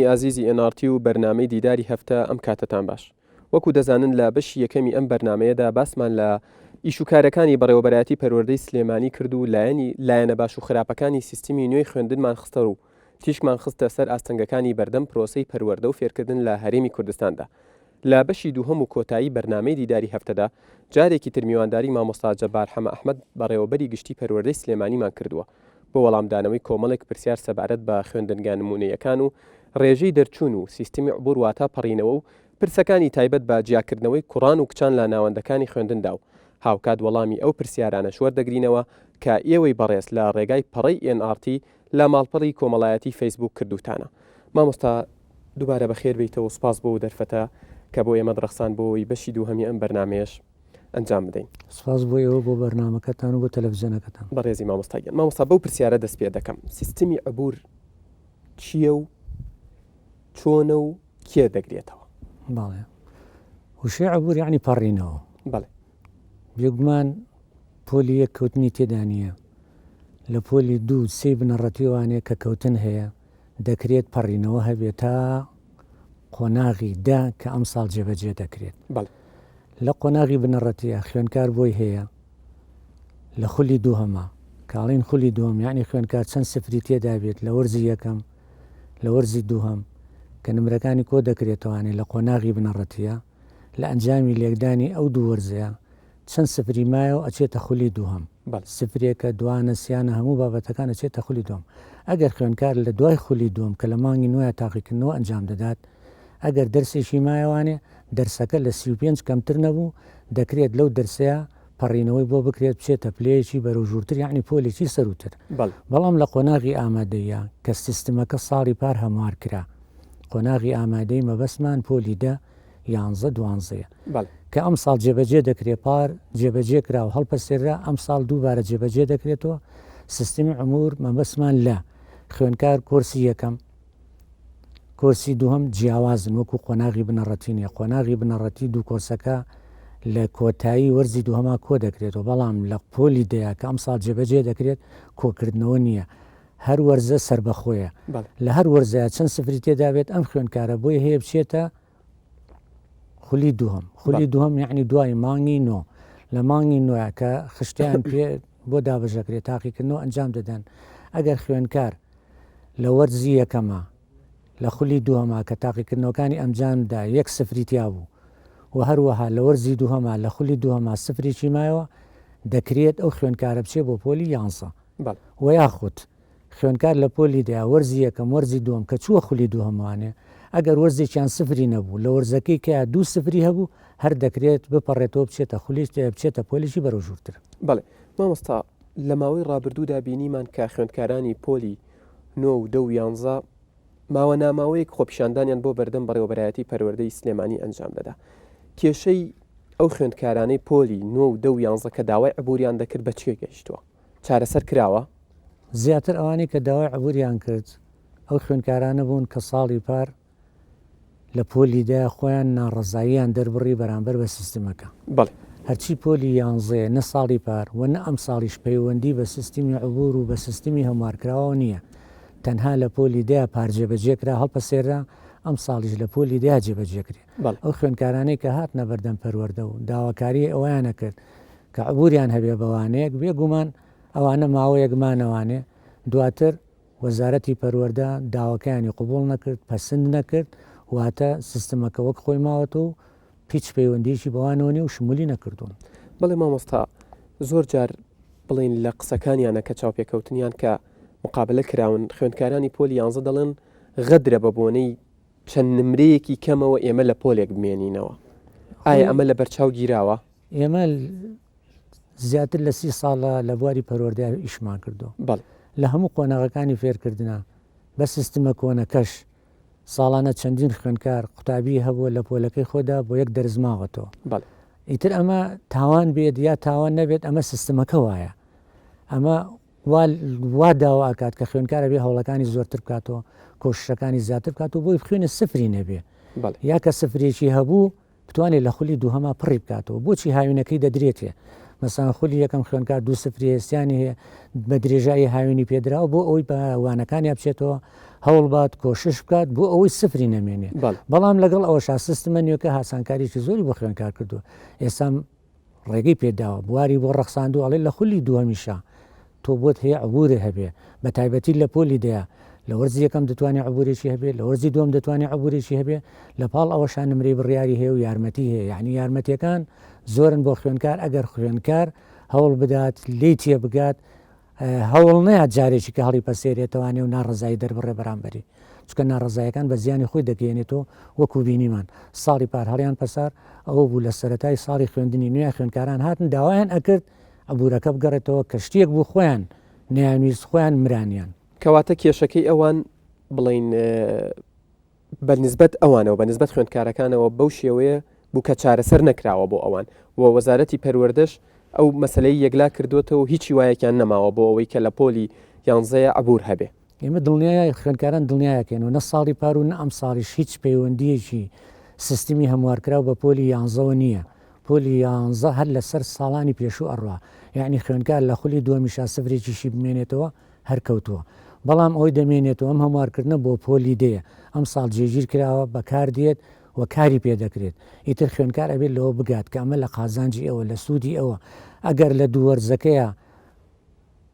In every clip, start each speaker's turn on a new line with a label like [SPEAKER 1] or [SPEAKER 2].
[SPEAKER 1] ئازیزی NRT و بەرنامەی دیداری هەفتە ئەم کاتتان باش. وەکو دەزانن لە بەشی یەکەمی ئەم بەرنمەیەدا باسمان لە ئیشوکارەکانی بەڕێوەبەرەتی پەروەردەی سلێمانی کرد و لایەنە باش و خراپەکانی سیستمی نوێی خوێندنمان خستە و تیشمان خستە سەر ئاستەنگەکانی بەردەم پرۆسەی پەروەردە و فێرکردن لە هەرێمی کوردستاندا. لە بەشی دووهەم و کۆتایی بەرنامەی دیداری هەفتەدا جارێکی ترمیوانداری مامۆستا جەبار حەمە ئەحمەد بەڕێوەبەری گشتی پەروەردەی سلێمانیمان کردووە بۆ وەڵامدانەوەی کۆمەڵێک پرسیار سەبارەت بە خوێندنگە نمونەیەکان و ڕێژەی دەرچوون و سیستمی عبور واتە پەڕینەوە و پرسەکانی تایبەت بە جیاکردنەوەی کوڕان و کچان لە ناوەندەکانی خوێندندا و هاوکات وەڵامی ئەو پرسیارانە شوەردەگرینەوە کە ئێوەی بەڕێز لە ڕێگای پەڕەی NRT لە ماڵپەڕی کۆمەڵایەتی فەیسبوک کردوتانە. مامۆستا دووبارە بەخێر بیتەوە، سپاس بۆ دەرفەتە کە بۆ ئێمە دڕخسان بۆی بەشی دووهەمی ئەم بەرنمەیەش ئەنجام بدەین.
[SPEAKER 2] سپاس بۆ ئێوە بۆ بەرنامەکەتان و بۆ تەلەڤیزیۆنەکەتان.
[SPEAKER 1] بەڕێزی مامۆستاگەن مامۆستا بەو پرسیارە دەست پێ دەکەم، سیستمی عبور چییە و چۆنە و کێ دەگرێتەوە؟
[SPEAKER 2] باڵێ وشەی عبور یعنی پەڕینەوە.
[SPEAKER 1] بەڵێ
[SPEAKER 2] بێگومان پۆلی یەک کەوتنی تێدا نییە، لە پۆلی دوو سێ بنەڕەتیوانێ کە کەوتن هەیە دەکرێت پەڕینەوە هەبێت تا قۆناغی دا کە ئەم ساڵ جێبەجێ دەکرێت. لە قۆناغی بنەڕەتیە خوێنکار بۆی هەیە لە خولی دووهەمە کاڵین خولی دووەم یعنی خوێنکار چەند سفری تێدا بێت لە وەرزی یەکەم لە وەرزی دووهەم کە نمرەکانی کۆ دەکرێتەوەوانێ لە قۆناغی بنەڕەتیە لە ئەنجامی لێکدانی ئەو دوو وەرزەیە چەند سفری مایەوە ئەچێتە خولی دووهەم، سفرێکە دوانە سیانە هەموو بابەتەکان ئەچێتە خولی دووەم. ئەگەر خوێنکار لە دوای خولی دووەم کە لە مانگی نوێە تاقیکردنەوە ئەنجام دەدات، ئەگەر دەرسێکی مایەوانێ دەرسەکە لە 35 کەمتر نەبوو دەکرێت لەو دەرسەیە پەڕینەوەی بۆ بکرێت بچێتە پلەیەکی بەرەوژوورتر یعنی پۆلێکی سەروتر. بەڵام لە قۆناغی ئامادەیە کە سیستمەکە ساڵی پار هەموار کرا، قۆناغی ئامادەی مەبەسمان پۆلی دە 11-12 کە ئەم ساڵ جێبەجێ دەکرێت پار جێبەجێ کرا و هەڵپەسێرا ئەم ساڵ دووبارە جێبەجێ دەکرێتەوە. سیستمی عمور مەبەسمان لە خوێنکار کۆرسی یەکەم کۆرسی دووهەم جیاوازن وەکو قۆناغی بنەڕەتی نیە. قۆناغی بنەڕەتی دوو کۆرسەکە لە کۆتایی وەرزی دووهەما کۆ دەکرێتەوە، بەڵام لە پۆلی دەیە کە ئەم ساڵ جێبەجێ دەکرێت کۆکردنەوە نییە، هەر وەرزە سربەخۆیە. لە هەر وەرزەیە چەند سفری تێدا بێت ئەم خوێنکارە بۆی هەیە بچێتە خولی دووهەم. خولی دووهەم یعنی دوای مانگی نۆ، لە مانگی نوۆە کە خشتیان پێ بۆ دابەژەکرێت تاقیکردنەوە ئەنجام دەدەن. ئەگەر خوێنکار لە وەرزی یەکەمە لە خولی دووهەما کە تاقیکردنەوەکانی ئەنجامدا یەک سفری تیا بوو و هەروەها لە وەرزی دووهەما لە خولی دووهەما سفرێکی مایەوە دەکرێت ئەو خوێنکارە بچێ بۆ پۆلی 11 و یاخود خوێنکار لە پۆلی دەیە وەرزی یەکەم وەرزی دووەم کە چووە خولی دووهەموانێ ئەگەر وەرزێکیان سفری نەبوو لە وەرزەکەی کە دوو سفری هەبوو هەر دەکرێت بپەڕێتەوە بچێتە خولیش بچێتە پۆلیشی بەرەوژوورتر.
[SPEAKER 1] بەڵێ مامۆستا لە ماوەی ڕابردوودا بینیمان کە خوێندکارانی پۆلی 9 و 10 و 11 ماوە ناماوەیەک خۆپیشاندانیان بۆ بەردەم بەڕێوەبەرایەتی پەروەردەی سلێمانی ئەنجام دەدا. کێشەی ئەو خوێندکارانەی پۆلی 9 و 10 و 11 کە داوای عبوریان دەکرد بە چێ گەیشتووە؟ چارەسەر کراوە؟
[SPEAKER 2] زیاتر ئەوانەی کە داوای عبوریان کرد ئەو خوێندکارانە بوون کە ساڵی پار لە پۆلیدا خۆیان ناڕەزاییان دەربڕی بەرامبەر بە سیستمەکە. هەرچی پۆلی 11 نە ساڵی پار و نە ئەم ساڵیش پەیوەندی بە سیستمی عبور و بە سیستمی هەموارکراوە نییە، تەنها لە پۆلی دەیە پارجێبەجێکرا هەڵپەسێرا ئەم ساڵیش لە پۆلی دەیە جێبەجێکرێ. ئەو خوێندکارانەی کە هاتنە بەردەم پەروەردە و داواکاری ئەویانە کرد کە عبوریان هەبێ بەوانەیەک بێگومان ئەوانە ماوەیەکمانەوانێ دواتر وەزارەتی پەروەردە داواکانی قبوڵ نەکرد، پەسەند نەکرد، واتە سیستمەکە وەک خۆی ماوەتە و پیچ پەیوەندیشی بەوانەوەنی و شمولی نەکردوون.
[SPEAKER 1] بەڵێ مامۆستا زۆر جار بڵین لە قسەکانیانە کە چاوپێکەوتنیان کە مقابلە کراون خوێندکارانی پۆلی 11 دەڵێن غەدرە بە بۆنەی چەند نمرەیەکی کەمەوە ئێمە لە پۆلێک بمێنینەوە. ئایا ئەمە لە بەرچاو گیراوە؟
[SPEAKER 2] ئێمە زیاتر لە 30 ساڵە لە بواری پەروەردە ئیشمان کردو. لە هەموو قۆناغەکانی فێرکردنا بە سیستمە کۆنەکەش ساڵانە چەندین خوێنکار قوتابی هەبووە لە پۆلەکەی خۆدا بۆ یەک دەرزماوەتەوە. ئیتر ئەمە تاوان بێت یا تاوان نەبێت ئەمە سیستمەکە وایە. ئەمە وا داوا ئاکات کە خوێنکارە بێ هەوڵەکانی زۆرتر بکاتەوە، کۆششەکانی زیاتر بکاتەوە بۆی بخوێنە سفری نەبێ، یا کە سفرێکی هەبوو بتوانێت لە خولی دووهەما پڕی بکاتەوە. بۆچی هاوینەکەی دەدرێتێ؟ مەسان خولی یەکەم خوێنکار 2-0 هێستیانی هەیە بە درێژایی هاوێنی پێدراوە بۆ ئەوەی بە وانەکانی بچێتەوە هەوڵ بات کۆشش بکات بۆ ئەوەی سفری نەمێنێ بەڵام لەگەڵ ئەوەش سیستمە نوێکە هاسانکاریی زۆری بۆ خوێنکار کردووە ئێستا ڕێگەی پێداوە بواری بۆ ڕەخساندو ئەڵێ لە خولی دووەمیشە تۆ بۆت هەیە عبورێ هەبێ بە تایبەتی لە پۆلی دەیە لە وەرزی یەکەم دەتوانێت عبورێکی هەبێت لە وەرزی دوم دەتوانێت عبورێکی هەبێ لە پاڵ ئەوەشان نمرەی بڕیاری هەیە و یارمەتی هەیە یعنی یارمەتیەکان زۆرن بۆ خوێنکار ئەگەر خوێنکار هەوڵ بدات لی تێ بگات هەوڵ نەیە جارێکی کە هەڵی پەسێرێتوانێ و ناڕزایی دەربڕێ بەرامبەری چکە ناڕزایەکان بە زیانی خۆی دەگەێنێتەوە وەکو بینیمان ساڵی پار هەڵیان پەسار ئەوە بوو لە سەرەتای ساڵی خوێندنی نوێ خوێنکاران هاتن داوایان ئەکرد عبورەکە بگەڕێتەوە کە شتێک بوو خۆیان نەیانویست خۆیان مرانیان
[SPEAKER 1] کەواتە کێشەکەی ئەوان بڵین بەنسبەت ئەوانەوە بەنسبەت خوێندکارەکانەوە بەو شێوەیە بوو کە چارەسەر نەکراوە بۆ ئەوان و وەزارەتی پەروەردەش ئەو مەسلەی یەکلا کردوێتەوە هیچی وایەکیان نەماوە بۆ ئەوەی کە لە پۆلی 11 عبور هەبێ
[SPEAKER 2] ئێمە دڵنیای خوێنکاران دڵنیاکەنەوە نە ساڵی پار و نە ئەم ساڵیش هیچ پەیوەندیەکی سیستمی هەموارکراو بە پۆلی 11 نییە پۆلی 11 هەر لەسەر ساڵانی پێشوو ئەڕوا یعنی خوێنکار لە خولی دووەمیشا سفرێکیشی بمێنێتەوە هەر کەوتووە بەڵام ئەوی دەمێنێتەوە ئەم هەموارکردنە بۆ پۆلی دەیە ئەم ساڵ جێگیر کراوە بەکار دێت و کاری پێدەکرێت ئیتر خوێنکار ئەبێت لەوە بگات کە ئەمە لە قازانجی ئەوە لە سوودی ئەوە ئەگەر لە دووەرزەکەیە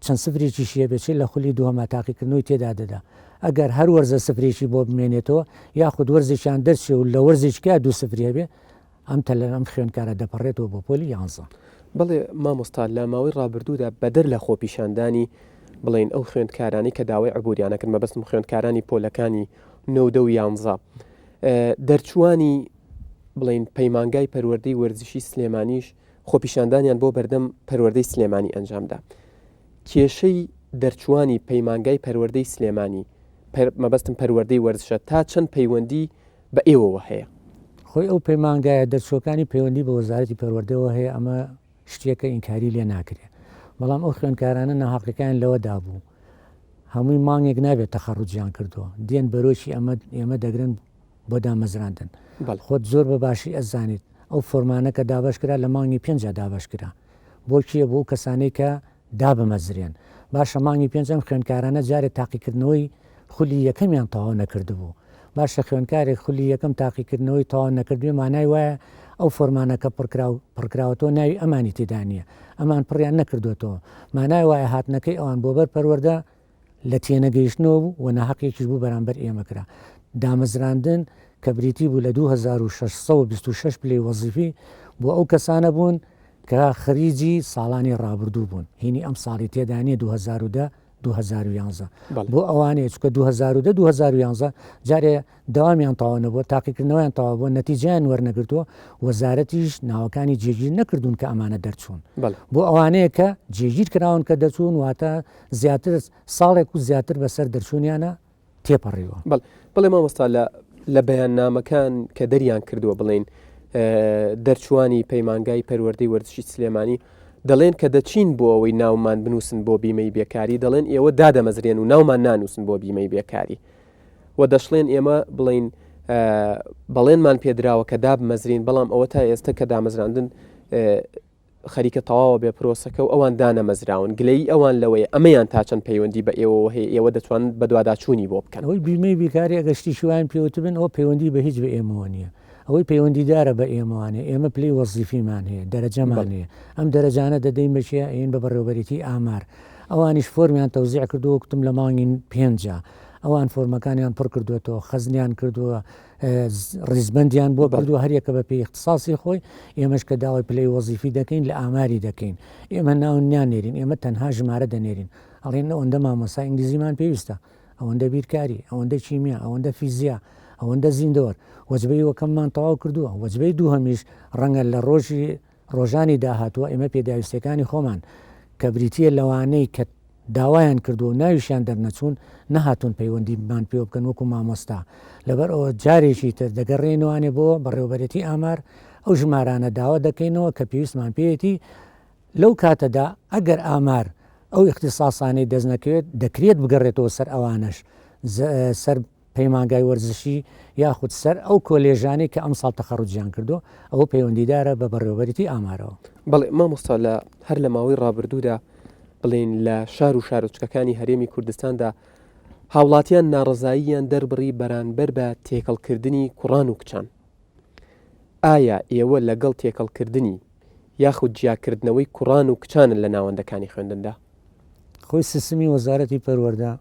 [SPEAKER 2] چەند سفرێکی شیە بێچێت لە خولی دووەمە تاقیکردنەوەی تێدا دەدا ئەگەر هەر وەرزە سفرێکی بۆ بمێنێتەوە یاخود وەرزێکیان دەرچێ و لە وەرزێکیا 2 سفرێ بێ ئەم تەلە ئەم خوێنکارە دەپەڕێتەوە بۆ پۆلی 11
[SPEAKER 1] بڵێ مامۆستا لە ماوەی ڕابردوودا بەدەر لە خۆپیشاندانی بڵین ئەو خوێندکارانی کە داوای عبوریانەکەن مەبەستم خوێندکارانی پۆلەکانی 9 و 11 دەرچوانی بڵین پەیمانگای پەروەردەی وەرزشی سلێمانیش خۆپیشاندانیان بۆ بەردەم پەروەردەی سلێمانی ئەنجامدا کێشەی دەرچوانی پەیمانگای پەروەردەی سلێمانی مەبەستم پەروەردەی وەرزشە تا چەند پەیوەندی بە ئێوەوە هەیە
[SPEAKER 2] خۆی ئەو پەیمانگایە دەرچوەکانی پەیوەندی بە وەزارەتی پەروەردەوە هەیە ئەمە شتێکە ئینکاری لێ ناکرێت بەڵام ئەو خوێنکارانە ناحەقیەکان لەوەدا بوو هەمووی مانگێک نابێت تەخەڕوجیان کردووە دێن بەرۆشی ئێمە دەگرن بۆ دامەزراندن خۆت زۆر بە باشی ئەزانیت ئەو فۆرمانە کە دابش کرا لە مانگی 5 دابش کرا بۆ کیە بۆ کەسانەی کە دابمەزرێن باشە مانگی 5 خوێنکارانە جارێک تاقیکردنەوەی خولی یەکەمیان تەواو نەکردبوو باشە خوێنکارێک خولی یەکەم تاقیکردنەوەی تەواو نەکردوێ مانای وایە ئەو فۆرمانەکە پڕکراوەتەوە ناوی ئەمانی تێدانە ئەمان پڕیان نەکردوێتەوە مانای وایە هاتنەکەی ئەوان بۆ بەر پەروەردە لە تێنەگەیشتنەوە بوو و نەحەقێکیش بوو بەرامبەر ئێمە کرا دامەزراندن کە بریتی بوو لە 2626 پلەی وەزیفی بۆ ئەو کەسانە بوون کە خەریجی ساڵانی ڕابردوو بوون هینی ئەم ساڵی تێدانێ 2010 2011 بۆ ئەوانەیە چکە 2010 2011 جارێ داوامیان تاوا نەبووە تاقیکردنەوەیان تاوا بووە نەتیجیان وەرنەگرتووە وەزارەتیش ناوەکانی جێگیر نەکردوون کە ئەمانە دەرچوون بۆ ئەوانەیە کە جێگیر کراون کە دەچوون واتە زیاتر ساڵێک و زیاتر بەسەر دەرچوونیانە تێپەڕیوە
[SPEAKER 1] بڵێ مامۆستا لە بەیاننامەکان کە دەریان کردووە بڵێن دەرچوانی پەیمانگای پەروەردەی وەرزشی سلێمانی دەڵێن کە دەچین بۆ ئەوەی ناومان بنووسن بۆ بیمەی بێکاری دەڵێن ئێوە دادەمەزرێن و ناومان نانووسن بۆ بیمەی بێکاری و دەشڵێن ئێمە بڵین بەڵێنمان پێدراوە کە دابمەزرین بەڵام ئەوە تا ئێستا کە دامەزراندن خەریکە تەواوە بێ پرۆسەکە و ئەوان دانەمەزراون گلەی ئەوان لەوەیە ئەمەیان تا چەند پەیوەندی بە ئێوە هەیە ئێوە دەتوان بە دوواداچوونی بۆ بکەن
[SPEAKER 2] ئەوەی بیمەی بیکاری ئەگەشتی شویان پێوت بن ئەو پەیوەندی بە هیچ بە ئێمەوە نییە ئەوەی پەیوەندیدارە بە ئێمەوانێ ئێمە پلەی وەزیفیمان هەیە دەرەجەمان هەیە ئەم دەرەجانە دەدەین بەشیە ئین بە بەڕێوەبەرێتی ئامار ئەوانیش فۆرمیان تەوزیع کردووە وتم لە مانگی 5 ئەوان فۆرمەکانیان پڕ کردوێتەوە خەزنیان کردووە ڕیزبندیان بۆ بردووە هەریەکە بە پێی اختصاسی خۆی ئێمەش کە داوای پلەی وەزیفی دەکەین لە ئاماری دەکەین ئێمە ناونیان نێرین ئێمە تەنها ژمارە دەنێرین ئەڵێن ئەوەندە مامۆستا ئینگلیزیمان پێویستە ئەوەندە بیرکاری ئەوەندە چیمیا ئەوەندە فیزیا ئەوەندە زیندەوە وەجبەی وەکەممان تەواو کردووە وەجبەی دووهەمیش ڕەنگە لە ڕۆژانی داهاتوە ئێمە پێداویستەکانی خۆمان کە بریتە لەوانەی کە داوایان کردو و ناویشیان دەرنەچوون نەهاتون پەیوەندیمان پێ بکەن وەکو مامۆستا لەبەر ئەوە جارێکی تر دەگەڕێنوانێ بۆ بەڕێوەبەرەتی ئامار ئەو ژمارانە داوا دەکەینەوە کە پێویستمان پێێتی لەو کاتەدا ئەگەر ئامار ئەو اختصاسانەی دەست نەکەوێت دەکرێت بگەڕێتەوە سەر ئەوانش سەر پەیمانگای وەرزشی یاخود سەر ئەو کۆلێژانەی کە ئەم ساڵ تەخەڕوجیان کردو ئەوە پەیوەندیدارە بە بەڕێوەبەرێتی ئامارەوە.
[SPEAKER 1] بەڵێ مامۆستا لە هەر لە ماوەی ڕابردوودا بڵێن لە شار و شارۆچکەکانی هەرێمی کوردستاندا هاوڵاتیان ناڕزاییان دەربڕی بەرانبەر بە تێکەڵکردنی کوڕان و کچان. ئایا ئێوە لەگەڵ تێکەڵکردنی یاخود جیاکردنەوەی کوڕان و کچانن لە ناوەندەکانی خوێندندا؟
[SPEAKER 2] خۆی سیستمی وەزارەتی پەروەردە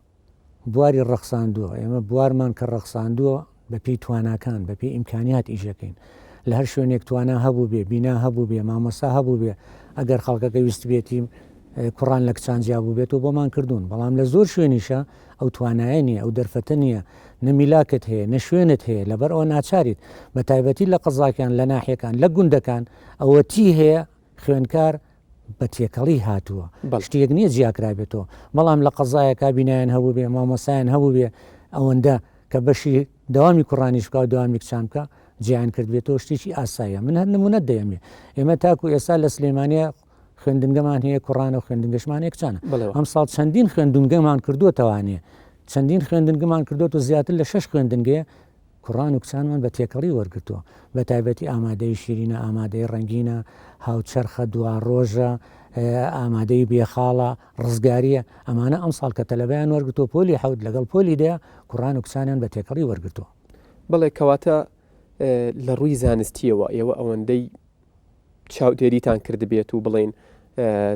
[SPEAKER 2] بواری ڕەخساندووە، ئێمە بوارمان کە ڕەخساندووە بەپێی تواناکان بەپێی ئیمکانیات ئیژەکەین لە هەر شوێنێک توانە هەبوو بێ بینا هەبوو بێ مامۆستا هەبوو بێ ئەگەر خەڵکەکە ویست بێتی کوڕان لە کچان جیابوو بێت و بۆمان کردوون، بەڵام لە زۆر شوێنیشە ئەو توانایە نیە، ئەو دەرفەتە نییە، نەمیلاکت هەیە نە شوێنت هەیە، لەبەر ئەوە ناچاریت بە تایبەتی لە قەزاکان لە ناحیەکان لە گوندەکان ئەوە تی هەیە خوێنکار بە تێکەڵی هاتووە شتێک نییە جیاکرابێتەوە، بەڵام لە قەزایەکە بینایەن هەبوو بێ مامۆسایان هەبوو بێ ئەوەندە کە بەشی داوامی کوڕانیش بکە و داوامی کچان بکە جیان کردبێتەوە شتێکی ئاساییە. من هەر نمونە دەیەمێ ئێمە تاکو ئێستا لە سلێمانیە خوێندنگەمان هەیە کوڕانە و خوێندنگەشمان یەکچانە، ئەم ساڵ چەندین خوێندنگەمان کردووەتەوانێ چەندین خوێندنگەمان کردوێت و زیاتر لە 6 خوێندنگەیە کوڕان و کچانمان بە تێکەڵی وەرگتووە، بە تایبەتی ئامادەی شیرینە، ئامادەی ڕەنگینە، هاوچەرخە، دوا ڕۆژە، ئامادەی بێخاڵە، ڕزگاریە، ئەمانە ئەم ساڵ کە تەلەبەیان وەرگتووە پۆلی حەوت لەگەڵ پۆلی دەیە کوڕان و کچانیان بە تێکەڵی وەرگتووە.
[SPEAKER 1] بڵێ کەواتە لە ڕووی زانستیەوە ئێوە ئەوەندەی چاودێریتان کردبێت و بڵێن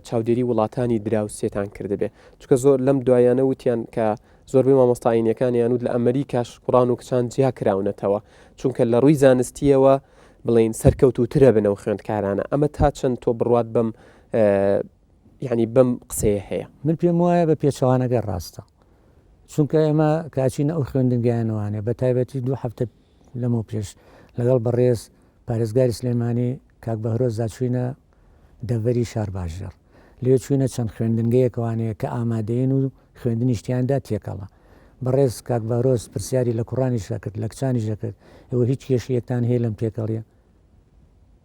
[SPEAKER 1] چاودێری وڵاتانی دراوسێتان کردبێ، چکە زۆر لەم دوایانە وتیان کە زۆربەی مامۆستاینەکانیان و لە ئەمریکاش کوڕان و کچان جیا کراونەتەوە، چونکە لە ڕووی زانستیەوە بڵێن سەرکەوتوترە بنەو خوێندکارانە. ئەمە تا چەند تۆ بڕوات بەم ینی بەم قسەیە هەیە؟
[SPEAKER 2] من پێم وایە بە پێچەوانەگە ڕاستە، چونکە ئێمە کاچینە ئەو خوێندنگیانوانێ بە تایبەتی 2 هەفتە لەمە پێش لەگەڵ بەڕێز پارێزگاری سلێمانی کاک بەهرۆز زاچوینە دەڤەری شار باشژێر لێ چوینە چەند خوێندنگەیەکوانەیە کە ئامادەین و خوێندنی شتیاندا تێکەڵە. بەڕێز کاک بەهرۆز پرسیاری لە کوڕانی شەکرد لە کچانی ژەکرد ئەوە هیچ کێشەیەکتان هەیە لەم تێکەڵیە؟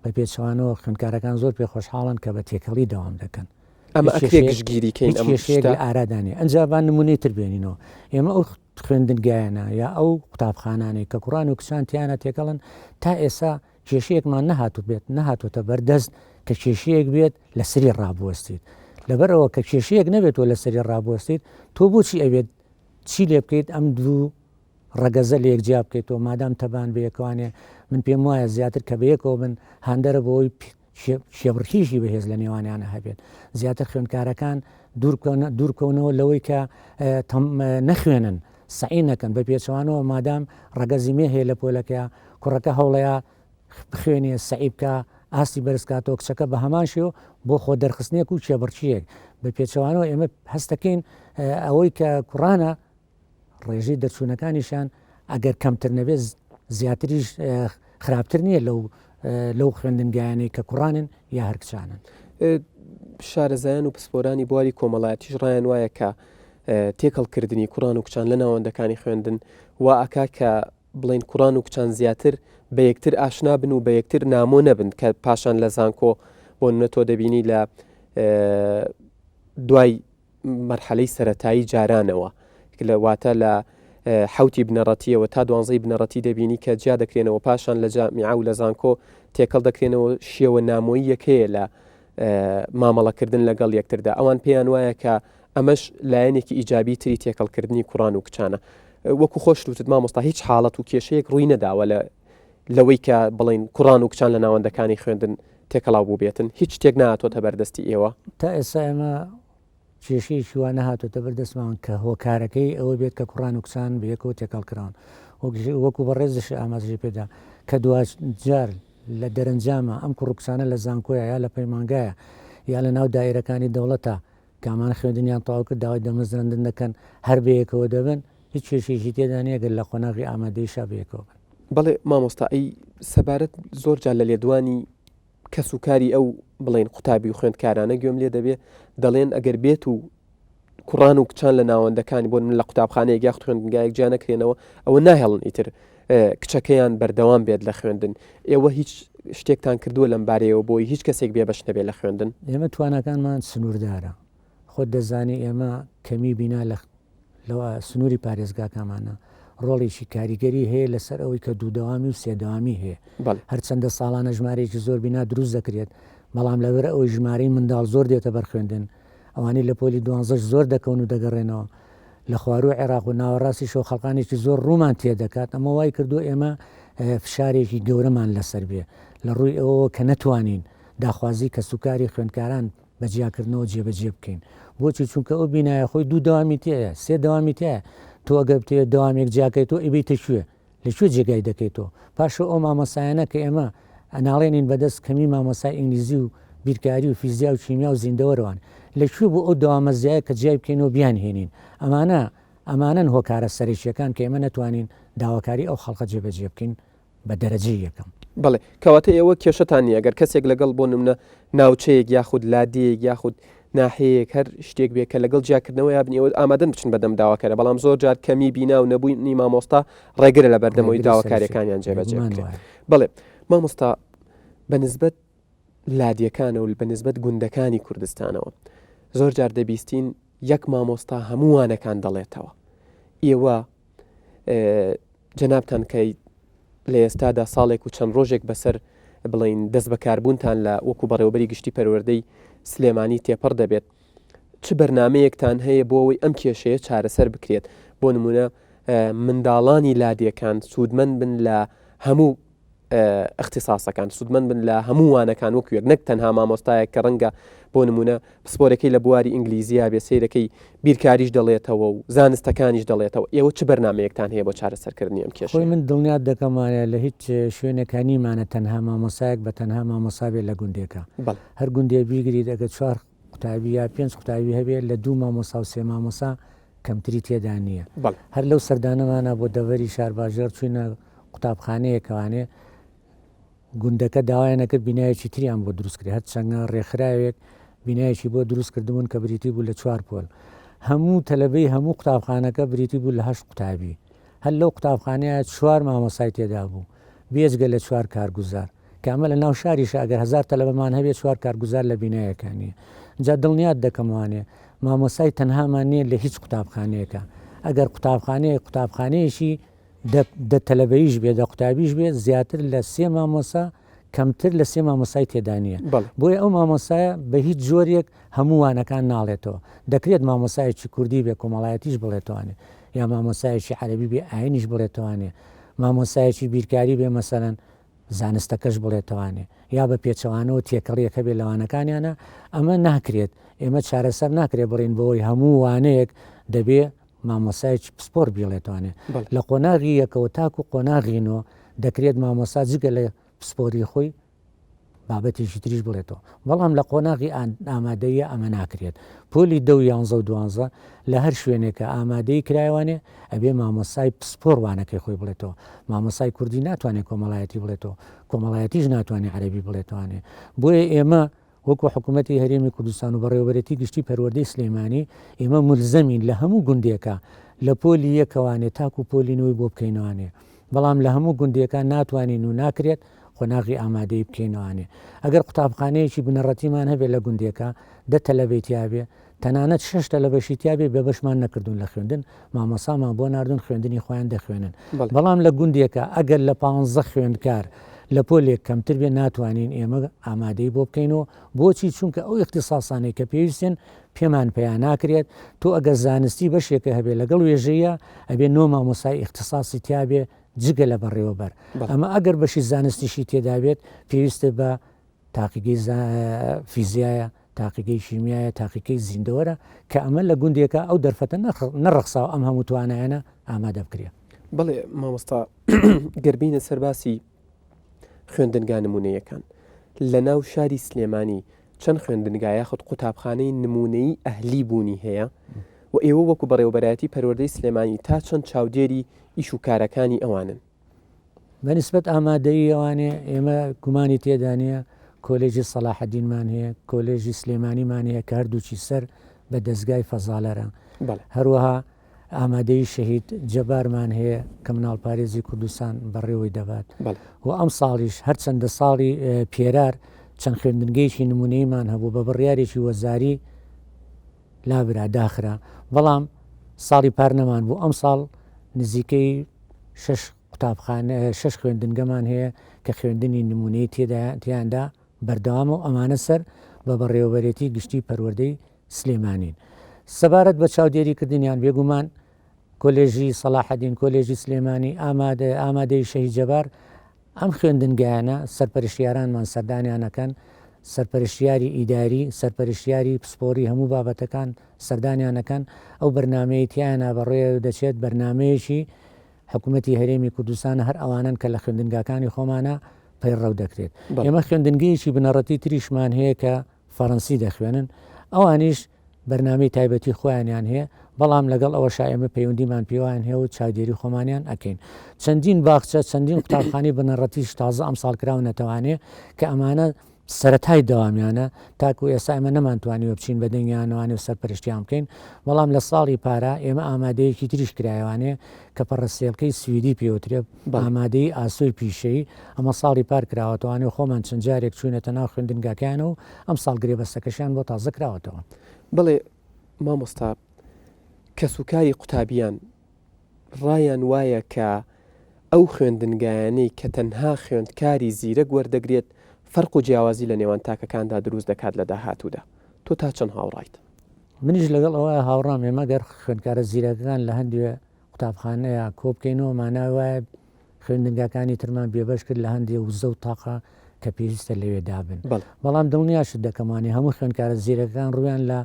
[SPEAKER 2] بە پێچەوانەوە خوێندکارەکان زۆر پێ خۆشحاڵن کە بە تێکەڵی دەوام دەکەن.
[SPEAKER 1] ئەمە ئەکرێگشتگیریکەین
[SPEAKER 2] کێشەیەک لە ئارادانێ ئەنجابان نمونەی تر بێنینەوە. ئێمە ئەو خوێندنگایانە یا ئەو قوتابخانانەی کە کوڕان و کچان تیانە تێکەڵن تا ئێستا کێشەیەکمان نەهاتوو بێت نەهاتوتە بەردەست کە کێشەیەک بێت لە سری ڕابوەستیت، لەبەرەوە کە کێشەیەک نەبێتەوە لە سری ڕابوەستیت تۆ بۆچی ئەوێت چی لێ بکەیت ئەم دوو ڕەگەزە لە یەکجیا بکەیتەوە مادام تەبان بەیەکوانێ. من پێم وایە زیاتر کە بەیەکەوە بن هەندەرە بۆی شێبڕکیشی بەهێز لە نێوانیانە هەبێت، زیاتر خوێندکارەکان دوورکەونەوە لەوەی کە نەخوێنن سعی نەکەن بە پێچەوانەوە مادام ڕەگەزیمێ هەیە لە پۆلەکەیە کوڕەکە هەوڵەیە بخوێنێ سعی بکە ئاستی بەرزکاتەوە کچەکە بە هەمان شێوە بۆ خۆ دەرخستنێک و چێبڕچیەک بە پێچەوانەوە ئێمە هەستەکەین ئەوەی کە کوڕانە ڕێژەی دەرچوونەکانیشان ئەگەر کەمتر نەبێت زیاتریش خراپتر نییە لەو خوێندنگایانەی کە کوڕانن یا هەر کچانن.
[SPEAKER 1] شارەزایان و پسپۆرانی بواری کۆمەڵایەتیش ڕایان وایە کە تێکەڵکردنی کوڕان و کچان لە ناوەندەکانی خوێندن وا ئەکا کە بڵێن کوڕان و کچان زیاتر بە یەکتر ئاشنا بن و بە یەکتر نامۆ نەبن کە پاشان لە زانکۆ بۆ نە تۆ دەبینی لە دوای مەرحەلەی سەرەتایی جارانەوە لە واتە لە حوتی بنەڕەتیەوە تا 12 بنەڕەتی دەبینی کە جیا دەکرێنەوە پاشان لە جامیعا و لە زانکۆ تێکەڵ دەکرێنەوە شێوە نامۆیی یەکەیە لە مامەڵەکردن لەگەڵ یەکتردا. ئەوان پێیان وایە کە ئەمەش لایەنێکی ئیجابی تری تێکەڵکردنی کوڕان و کچانە. وەکو خۆشتت مامۆستا هیچ حاڵەت و کێشەیەک ڕووی نەداوە لەوەی کە بڵین کوڕان و کچان لە ناوەندەکانی خوێندن تێکەڵاو بوو بێتن، هیچ شتێک نهاتۆتە بەردەستی ئێوە؟
[SPEAKER 2] تا ئێستا ئێمە کێشەیەکی وا نەهاتۆتە بەردەستمان کە هۆکارەکەی ئەوە بێت کە کوڕان و کچان بەیەکەوە تێکەڵکراون. وەکو بەڕێزش ئاماژەی پێدا کە دوجار لە دەرەنجامە ئەم کوڕ و کچانە لە زانکۆیە یا لە پەیمانگایە یا لە ناو دایرەکانی دەوڵەتە کامان خوێندنیان تەواو کرد داوای دەمەزرەندن دەکەن هەر بەیەکەوە دەبن، هیچ کێشێکی تێدا نیە گەر لە قۆناغی ئامادەی شا بەیەکەوە بن.
[SPEAKER 1] بەڵێ مامۆستا ئەی سەبارەت زۆر جار لە لێدوانی کەس و کاری ئەو بڵێن قوتابی و خوێندکارانە گوێم لێ دەبێ دەڵێن ئەگەر بێت و کوڕان و کچان لە ناوەندەکانی بۆ من لە قوتابخانەیەک یا خوێندنگایەک جیا نەکرێنەوە ئەوە ناهێڵن ئیتر کچەکەیان بەردەوام بێت لە خوێندن. ئێوە هیچ شتێکتان کردووە لەم بارەیەوە بۆی هیچ کەسێک بێ بەش نەبێت لە خوێندن؟
[SPEAKER 2] ئێمە توانەکانمان سنووردارە، خۆت دەزانی ئێمە کەمی بینا لەوە سنووری پارێزگاکانمانە ڕۆڵێکی کاریگەری هەیە لەسەر ئەوەی کە دوودەوامی و سێدەوامی هەیە هەرچەندە ساڵانە ژمارەیەکی زۆر بینا دروست دەکرێت بەڵام لەبەر ئەوەی ژمارەی منداڵ زۆر دێتە بەرخوێندن ئەوانەی لە پۆلی 12 زۆر دەکەون و دەگەڕێنەوە لە خوارو عێراق و ناوەڕاستی شەو خەڵقانێکی زۆر ڕوومان تێدەکات ئەمە وای کردو ئێمە فشارێکی گەورەمان لەسەر بێ لە ڕووی ئەوە کە نەتوانین داخوازی کە سوکاری خوێندکاران بەجیاکردنەوە جێبەجێ بکەین بۆچی چونکە ئەو بینایە خۆی دوو دەوامی تەیە سێ دەوامی تایە تۆ ئەگەر بتێ دەوامێک جیاکەیتەوە ئیبیتە کوێ لەکوێ جێگای دەکەیتەوە پاشە ئەو مامۆسایانە کە ئێمە ئەناڵێنین بەدەست کەمی مامۆسای ئینگلیزی و بیرکاری و فیزیا و چیمیا و زیندەوەروان لەکوێ بۆ ئەو دەوامەزیایە کە جیای بکەینەوە بیان هێنین ئەمانەن هۆکارە سەرێکیەکان کە ئێمە نەتوانین داواکاری ئەو خەڵقە جێبەجێ بکەین بە دەرەجەی یەکەم
[SPEAKER 1] بڵێ کەواتە ئێوە کێشتانی ئەگەر کەسێک لەگەڵ بۆ نمونە ناوچەیەک یاخود لادیەک یاخود ناحەیەک هەر شتێک بێت کە لەگەڵ جیاکردنەوە یا بنیەوە ئامادەن بچن بەدەم داواکەرە بەڵام زۆر جار کەمی بینا و نەبووی مامۆستا ڕێگرە لە بەردەمەوەی داواکاریەکانیان جێبەجێ بکرێت بڵێ مامۆستا بەنسبەت لادیەکانە و بەنسبەت گوندەکانی کوردستانەوە زۆر جار دەبیستین یەک مامۆستا هەمووانەکان دەڵێتەوە ئێوە جەنابتان کەی لە ئێستادا ساڵێک و چەند ڕۆژێک بەسەر بڵین دەست بەکاربوونتان لە وەکو بەڕێوەبەری گشتی پەروەردەی سلێمانی تێپەڕ دەبێت چ بەرنامەیەکتان هەیە بۆ ئەوەی ئەم کێشەیە چارەسەر بکرێت بۆ نمونە منداڵانی لادیەکان سوودمەند بن لە هەموو اختصاسەکان سوودمەند بن لە هەمووانەکان وەکوێک نەک تەنها مامۆستایە کە ڕەنگە بۆ نمونە پسپۆرەکەی لە بواری ئینگلیزیە بێ سیرەکەی بیرکاریش دەڵێتەوە و زانستەکانیش دەڵێتەوە ئێوە چ بەرنامەیەکتان هەیە بۆ چارەسەرکردنی ئەم کێشەی
[SPEAKER 2] من دڵنیات دەکەمانە لە هیچ شوێنەکانیمانە تەنها مامۆسایەک بە تەنها مامۆسابێت لە گوندێکە هەر گوندێ بیگریت ئەگە 4 قوتابی یا 5 قوتابی هەبێت لە 2 مامۆسا و 3 مامۆسا کەمتری تێدا نییە هەر لەو سەردانەمانە بۆ دەوەری شارباژێر چوینە قوتابخانەیەکەوانێ گوندەکە داوایان نەکرد بینایەکی تریان بۆ دروستکرێت هەر چەندە ڕێکخراوێک بینایەکی بۆ دروست کردبوون کە بریتی بوو لە 4 پۆل هەموو تەلەبەی هەموو قوتابخانەکە بریتی بوو لە 8 قوتابی هەر لەو قوتابخانەیە 4 مامۆسای تێدا بوو بێجگە لە 4 کارگوزار کامە لە ناو شاریش ئەگەر 1000 تەلەبەمان هەبێت 4 کارگوزار لە بینایەکانی جا دڵنیات دەکەموانێ مامۆسای تەنهامان نییە لە هیچ قوتابخانەیەەکە ئەگەر قوتابخانەیەشی دە تەلەبەیش بێ دە قوتابیش بێت زیاتر لە 3 مامۆسا کەمتر لە 3 مامۆسای تێدانە بۆیە ئەو مامۆسایە بە هیچ جۆرێک هەمووانەکان ناڵێتەوە دەکرێت مامۆسایەکی کوردی بێ کۆمەڵایەتیش بڵێتوانێ یا مامۆسایەکی عەرەبی بێ ئاینیش بڵێتوانێ مامۆسایەکی بیرکاری بێ مەسەرەن زانستەکەش بڵێتوانێ یا بە پێچەوانەوە تێکەڵیەکە بێ لەوانەکانیانە ئەمە ناکرێت ئێمە چارەسەر ناکرێت بڕین بەوەی هەموو وانەیەک دەبێ مامۆسایکی پسپۆر بێڵێتوانێ لە قۆناغی یەکەوە تاکو قۆناغینەوە دەکرێت مامۆسا جگە لە پسپۆری خۆی بابەتێکی تریش بڵێتەوە بەڵام لە قۆناغی ئامادەیە ئەمە ناکرێت پۆلی 11 و 12 لە هەر شوێنێکە ئامادەی کرایوانێ ئەبێ مامۆسای پسپۆروانەکەی خۆی بڵێتەوە مامۆسای کوردی ناتوانێت کۆمەڵایەتی بڵێتەوە کۆمەڵایەتیش ناتوانێت عەرەبی بڵێتوانێ بۆیە ئێمە وەکو حکوومەتی هەرێمی کوردستان و بەڕێوەبەرەتی گشتی پەروەردەی سلێمانی ئێمە ملزەمین لە هەموو گوندێکە لە پۆلی یەکەوانێ تاکو پۆلینەوەی بۆ بکەینەوانێ بەڵام لە هەموو گوندەکان ناتوانین و ناکرێت خۆناغی ئامادەی بکەینەوانێ ئەگەر قوتابخانەیەکی بنەڕەتیمان هەبێت لە گوندێکە دە تەلەبێتیابێ تەنانەت 6 تەلەبەشیتیابێ بە بەشمان نەکردوون لە خوێندن مامۆسامان بۆ ناردون خوێندنی خۆیان دەخوێنن بەڵام لە گوندێکە ئەگەر لە 15 خوێندکار لە پۆلێک کەمتر بێ ناتوانین ئێمە ئامادەی بۆ بکەینەوە بۆچی چونکە ئەو اختصاسانەی کە پێویستن پێمان پێیان ناکرێت تۆ ئەگەر زانستی بەشێکە هەبێت لەگەڵ وێژەیە ئەبێ 9 مامۆسای اختصاسی تیابێ جگە لە بەڕێوەبەر ئەمە ئەگەر بەشی زانستیشی تێدابێت پێویستە بە تاقیگەی فیزیایە تاقیگەی شیمیایە تاقیکەی زیندەوەرە کە ئەمە لە گوندێکە ئەو دەرفەتە نەڕەخساو ئەم هەموو توانایانە ئامادە بکرێت
[SPEAKER 1] بڵێ مامۆستا گەربینە سەرباسی خوێندنگا نمونەیەکان لە ناو شاری سلێمانی چەند خوێندنگا یاخود قوتابخانەی نمونەی ئەهلی بوونی هەیە و ئێوە وەکو بەڕێوەبەرایەتی پەروەردەی سلێمانی تا چەند چاودێری ئیش و کارەکانی ئەوانن
[SPEAKER 2] بەنسبەت ئامادەی ئەوانێ ئێمە گومانی تێدانە کۆلێژی سەلاحەدینمان هەیە کۆلێژی سلێمانیمان هەیە کە هەردووچی سەر بە دەستگای فەزالەرە هەروەها ئامادەی شەهید جەبارمان هەیە کە مناڵپارێزی کوردستان بەڕێوەی دەبات و ئەم ساڵیش هەرچەندە ساڵی پێرار چەند خوێندنگەیشی نمونەیمان هەبوو بە بڕیارێکی وەزاری لابرا داخرا بەڵام ساڵی پار نەمان بوو ئەم ساڵ نزیکەی 6 قوتابخانە 6 خوێندنگەمان هەیە کە خوێندنی نمونەی تیاندا بەردەوام و ئەمانە سەر بە بەڕێوەبەرێتی گشتی پەروەردەی سلێمانین. سەبارەت بە چاودێریکردنیان بێگومان کۆلێژی سەلاحەدین کۆلێژی سلێمانی ئامادەی شەهید جەبار ئەم خوێندنگایانە سەرپەرشتیارانمان سەردانیانەکەن، سەرپەرشتیاری ئیداری، سەرپەرشتیاری پسپۆری هەموو بابەتەکان سەردانیانەکەن. ئەو بەرنمەی تیانە بەڕێ دەچێت بەرنمەیەکی حکوومەتی هەرێمی کوردستانە هەر ئەوانن کە لە خوێندنگاکانی خۆمانە پەیڕەو دەکرێت. ئێمە خوێندنگەیەکی بنەڕەتی تریشمان هەیە کە فەڕەنسی دەخوێنن، ئەوانیش بەرنمەی تایبەتی خۆیانیان هەیە، بەڵام لەگەڵ ئەوە ئێمە پەیوەندیمان پێوان هەیە و چاودێری خۆمانیان ئەکەین. چەندین باخچە چەندین قوتابخانەی بنەڕەتیش تازە ئەمساڵ کراون نەتەوانێ کە ئەمانە سەرەتای دەوامیانە تاکو ئێستا ئێمە نەمانتوانیوە بچین بە دەنگیانوانێ و سەرپەرشتیان بکەین. بەڵام لە ساڵی پارە ئێمە ئامادەیەکی تریش کرایوانێ کە پەڕەسێلکەی سویدی پێوترێ ئامادەی ئاسۆی پیشەی ئەمە ساڵی پار کراوەتەوانێ خۆمان چەند جارێک چوونەتە ناو خوێندنگاکیان و ئەم ساڵ گرێبەستەکەشیان بۆ تازە کراوەتەوە.
[SPEAKER 1] بڵێ مامۆستا کەسوکاری قوتابیان ڕایان وایە کە ئەو خوێندنگایانەی کە تەنها خوێندکاری زیرەک وەردەگرێت فەرق و جیاوازی لە نێوان تاکەکاندا دروست دەکات لە داهاتوودا. تۆ تا چەند هاوڕایت؟
[SPEAKER 2] منیش لەگەڵ ئەوە هاوڕام ئێمە گەر خوێندکارە زیرەکان لە هەندێک قوتابخانەیە کۆبکەینەوە مانای وایە خوێندنگاکانی ترمان بێبەش کرد لە هەندێک وزە و تاقە کە پێویستە لەوێ دابن. بەڵام دڵنیاشت دەکەمانی هەموو خوێندکارە زیرەکان ڕویان لە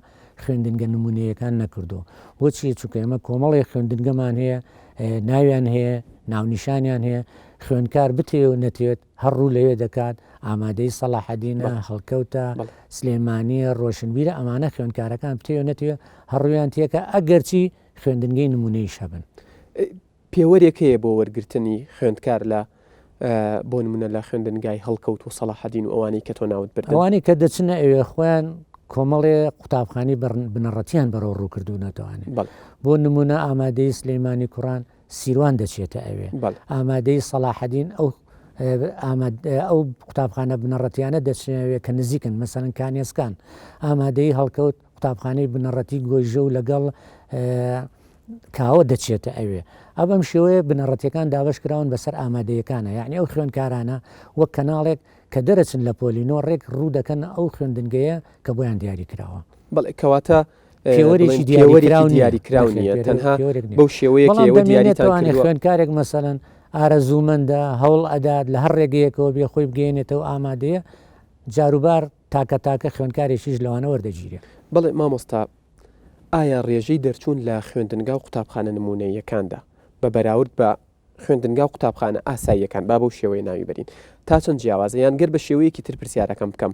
[SPEAKER 2] خوێندنگە نمونەیەکان نەکردو. بۆچی چونکە ئێمە کۆمەڵی خوێندنگەمان هەیە، ناویان هەیە، ناونیشانیان هەیە، خوێندکار بتێ و نەتێت هەڕوو لەوێ دەکات، ئامادەی سەلاحەدینە، هەڵکەوتە، سلێمانیە، ڕۆشنبیرە، ئەمانە خوێندکارەکان بتێ و نەتێ هەڕوویان تێکە ئەگەرچی خوێندنگەی نمونەی شەبن.
[SPEAKER 1] پێوەرێک هەیە بۆ وەرگرتنی خوێندکار لە بۆ نمونە لە خوێندنگای هەڵکەوت و سەلاحەدین و ئەوانەی کە تۆ ناوت بردن؟ ئەوانی
[SPEAKER 2] کە دەچنە ئەوێ خۆیان کۆمەڵێ قوتابخانی بنەڕەتیان بەرەو ڕووکردو نەتوانێت. بۆ نمونە ئامادەی سلەیمانی کوڕان سیروان دەچێتە ئەوێ، ئامادەی سەلاحەدین ئەو قوتابخانە بنەڕەتیانە دەچێنەوێ کە نزیکن، مەسەرەن کانێسکان، ئامادەی هەڵکەوت قوتابخانەی بنەڕەتی گۆیژە و لەگەڵ کاوە دەچێتە ئەوێ. ئەبەم شێوەیە بنەڕەتیەکان دابش کراون بەسەر ئامادەیەکانە، یعنی ئەو خوێندکارانە وەک کەناڵێک کە دەرەچن لە پۆلینۆ ڕێک ڕوو دەکەن ئەو خوێندنگەیە کە بۆیان دیاری کراوە.
[SPEAKER 1] بەڵێ کەواتە پێوەرێکی دیاریکراو نیە، تەنها بەو شێوەیەکی
[SPEAKER 2] دەمێنێتوانێ خوێندکارێک مەسەرەن ئارەزوومەندە هەوڵ ئەدات لە هەر ڕێگەیەکەوە بێ خۆی بگەێنێتەوە ئامادەیە جاروبار تاکە خوێندکارێکیش لەوانە وەردەگیرێ.
[SPEAKER 1] بەڵێ مامۆستا ئایا ڕێژەی دەرچوون لە خوێندنگا و قوتابخانە نمونەیەکاندا بە بەراورد بە خوێندنگا و قوتابخانە ئاساییەکان با بەو شێوەیە ناوی بەرین تا چەند جیاوازە یان گەر بە شێوەیەکی تر پرسیارەکەم بکەم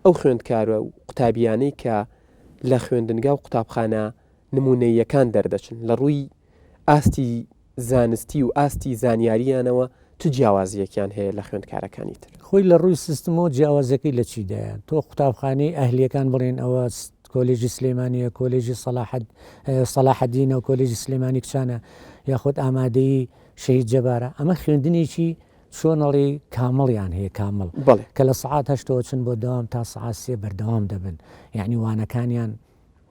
[SPEAKER 1] ئەو خوێندکارە و قوتابیانەی کە لە خوێندنگا و قوتابخانە نمونەیەکان دەردەچن لە ڕووی ئاستی زانستی و ئاستی زانیاریانەوە چ جیاوازیەکیان هەیە لە خوێندکارەکانی تر؟
[SPEAKER 2] خۆی لە ڕووی سیستمەوە جیاوازەکەی لە چیدایە؟ تۆ قوتابخانەی ئەهلیەکان بڵێن ئەوە کۆلێژی سلێمانیە، کۆلێژی سەلاحەدینە و کۆلێژی سلێمانی کچانە، یاخود ئامادەی شەهید جەبارە، ئەمە خوێندنێکی چۆنەڵی کامەڵیان هەیە کامەڵ کە لە سەعات 8 چن بۆ دەوام تا سەعات 3 بەردەوام دەبن، یعنی وانەکانیان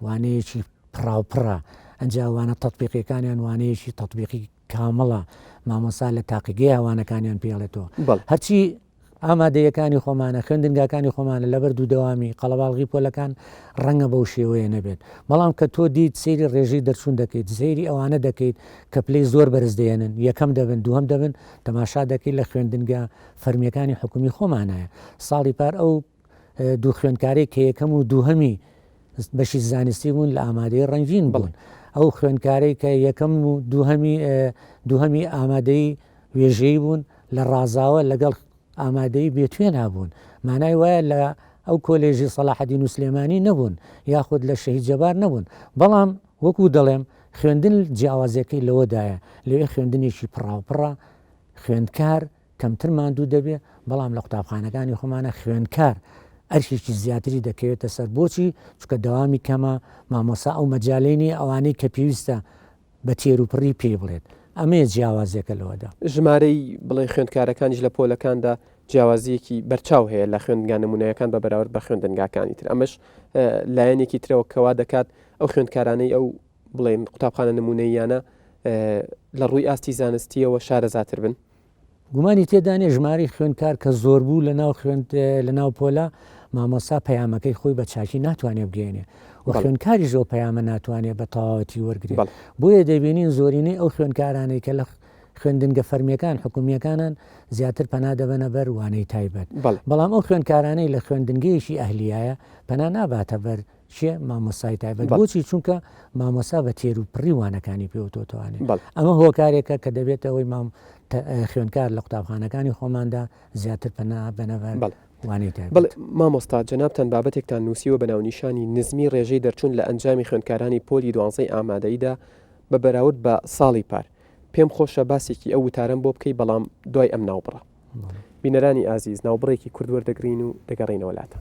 [SPEAKER 2] وانەیەکی پراوپڕە، ئەنجاوانە تەطبیقیەکانیان وانەیەکی تەطبیقی کامەڵە، مامۆستا لە تاقیگەی هەوانەکانیان پێڵێتەوە. هەرچی ئامادەیەکانی خۆمانە خوێندنگاکانی خۆمانە لەبەر دوو دەوامی قەڵەباڵغی پۆلەکان ڕەنگە بەو شێوەیە نەبێت، بەڵام کە تۆ دیت سەیری ڕێژەی دەرچوون دەکەیت، سەیری ئەوانە دەکەیت کە پلەی زۆر بەرز دێنن، یەکەم دەبن دووەم دەبن، تەماشا دەکەیت لە خوێندنگا فەرمیەکانی حکومی خۆمانایە. ساڵی پار ئەو دوو خوێندکارێک کە یەکەم و دووهەمی بەشی زانستی بوون لە ئامادەی ڕەنگین بوون، ئەو خوێندکارێک کە یەکەم و دووهەمی ئامادەی وێژەی بوون لە ڕازاوە لەگەڵ ئامادەی بێتوێن هابوون، مانای وایە لە ئەو کۆلێژی سەلاحەدین و سلێمانی نەبوون یاخود لە شەهید جەبار نەبوون. بەڵام وەکو دەڵێم خوێندن جیاوازەکەی لەوەدایە، لەوێ خوێندنێکی پڕاوپڕە، خوێندکار کەمتر ماندوو دەبێ، بەڵام لە قوتابخانەکانی خۆمانە خوێندکار ئەرشێکی زیاتری دەکەوێتە سەر. بۆچی؟ چونکە دەوامی کەمە، مامۆسا ئەو مەجالێنی ئەوانەی کە پێویستە بە تێروپڕی پێ بڵێت، ئەمەیە جیاوازیەکە لەوەدا.
[SPEAKER 1] ژمارەی بڵێ خوێندکارەکانیش لە پۆلەکاندا جیاوازیەکی بەرچاو هەیە لە خوێندنگا نمونەیەکان بە بەراورد بە خوێندنگاکانی تر، ئەمەش لایەنێکی ترەوە کەوا دەکات ئەو خوێندکارانەی ئەو بڵێن قوتابخانە نمونەیانە لە ڕووی ئاستی زانستیەوە شارەزاتر بن؟
[SPEAKER 2] گومانی تێدانێ ژماری خوێندکار کە زۆر بوو لە ناو پۆلا مامۆسا پەیامەکەی خۆی بە چاکی ناتوانێت بگەێنێ و خوێندکاری زۆر پەیامە ناتوانێت بە تەواوەتی وەرگێت. بۆیە دەبینین زۆرینەی ئەو خوێندکارانەی کە لە خوێندنگە فەرمیەکان حکومیەکانان زیاتر پەنا دەبەنە بەر وانەی تایبەت. بەڵام ئەو خوێندکارانەی لە خوێندنگەیەشی ئەهلیایە پەنا ناباتە بەر چیە مامۆسای تایبەت. بۆچی چونکە مامۆسا بە تێر و پڕی وانەکانی پێوتۆتوانێت. ئەمە هۆکارێکە کە دەبێت ئەوەی خوێندکار لە قوتابخانەکانی خۆماندا زیاتر پەنا بەنەبەر وانەی تایبەت.
[SPEAKER 1] مامۆستا جەنابتان بابەتێکتان نووسیوە بە ناونیشانی نزمی ڕێژەی دەرچوون لە ئەنجامی خوێندکارانی پۆلی 12 ئامادەیدا بە بەراورد بە ساڵی پار. پێم خۆشە باسێکی ئەو وتارم بۆ بکەی بەڵام دوای ئەم ناوبڕە. بینەرانی ئازیز ناوبڕێکی کورد وەردەگرین و دەگەڕینەوە لاتە.